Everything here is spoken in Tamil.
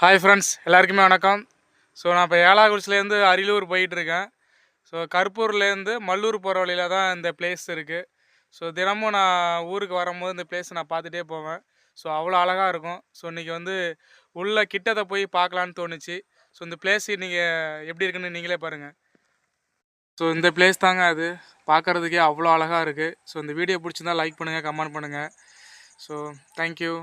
ஹாய் ஃப்ரெண்ட்ஸ், எல்லாருக்குமே வணக்கம். ஸோ நான் இப்போ ஏலாக்குறிச்சிலேருந்து அரியலூர் போயிட்டுருக்கேன். ஸோ கருப்பூர்லேருந்து மல்லூர் போகிற வழியில் தான் இந்த பிளேஸ் இருக்குது. ஸோ தினமும் நான் ஊருக்கு வரும்போது இந்த பிளேஸ் நான் பார்த்துட்டே போவேன். ஸோ அவ்வளோ அழகாக இருக்கும். ஸோ இன்றைக்கி வந்து உள்ள கிட்டத்தை போய் பார்க்கலான்னு தோணுச்சு. ஸோ இந்த பிளேஸ் நீங்கள் எப்படி இருக்குன்னு நீங்களே பாருங்கள். ஸோ இந்த பிளேஸ் தாங்க அது, பார்க்குறதுக்கே அவ்வளோ அழகாக இருக்குது. ஸோ இந்த வீடியோ பிடிச்சிருந்தா லைக் பண்ணுங்கள், கமெண்ட் பண்ணுங்கள். So thank you.